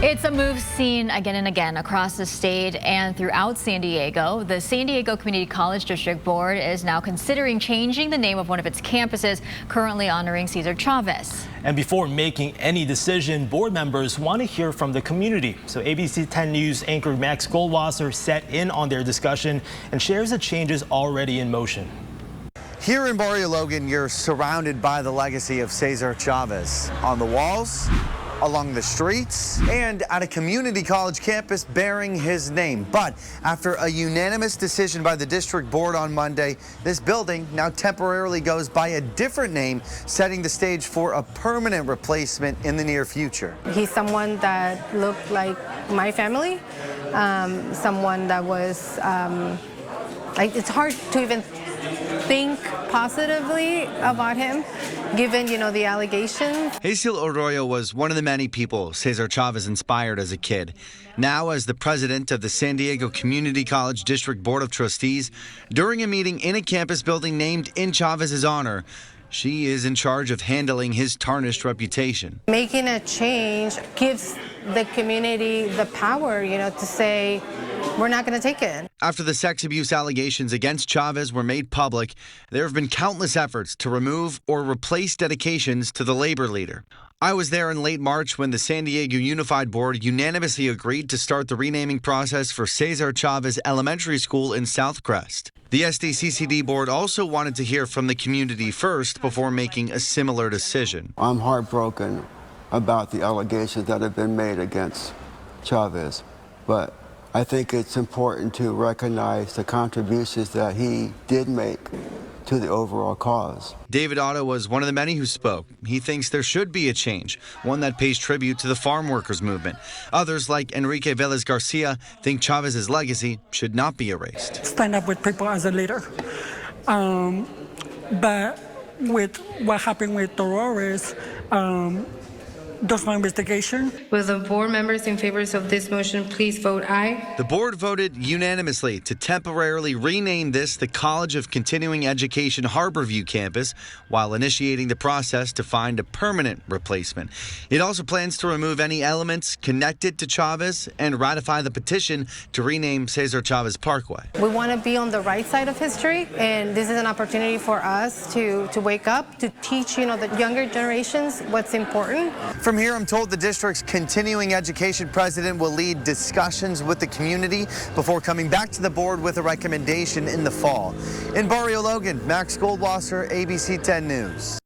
It's a move seen again and again across the state and throughout San Diego. The San Diego Community College District Board is now considering changing the name of one of its campuses, currently honoring Cesar Chavez. And before making any decision, board members want to hear from the community. So ABC 10 News anchor Max Goldwasser sat in on their discussion and shares the changes already in motion. Here in Barrio Logan, you're surrounded by the legacy of Cesar Chavez on the walls, along the streets, and at a community college campus bearing his name. But after a unanimous decision by the district board on Monday, this building now temporarily goes by a different name, setting the stage for a permanent replacement in the near future. He's someone that looked like my family, someone that was, it's hard to even think positively about him, given, the allegations. Hazel Arroyo was one of the many people Cesar Chavez inspired as a kid. Now, as the president of the San Diego Community College District Board of Trustees, during a meeting in a campus building named in Chavez's honor, she is in charge of handling his tarnished reputation. Making a change gives the community the power, to say, we're not going to take it. After the sex abuse allegations against Chavez were made public, there have been countless efforts to remove or replace dedications to the labor leader. I was there in late March when the San Diego Unified Board unanimously agreed to start the renaming process for Cesar Chavez Elementary School in Southcrest. The SDCCD board also wanted to hear from the community first before making a similar decision. I'm heartbroken about the allegations that have been made against Chavez, but I think it's important to recognize the contributions that he did make to the overall cause. David Otto was one of the many who spoke. He thinks there should be a change, one that pays tribute to the farm workers movement. Others, like Enrique Velez Garcia, think Chavez's legacy should not be erased. Stand up with people as a leader. But with what happened with Dolores, does my investigation. Will the board members in favor of this motion please vote aye? The board voted unanimously to temporarily rename this the College of Continuing Education Harborview campus while initiating the process to find a permanent replacement. It also plans to remove any elements connected to Chavez and ratify the petition to rename Cesar Chavez Parkway. We want to be on the right side of history, and this is an opportunity for us to wake up, to teach, the younger generations what's important. From here, I'm told the district's continuing education president will lead discussions with the community before coming back to the board with a recommendation in the fall. In Barrio Logan, Max Goldwasser, ABC 10 News.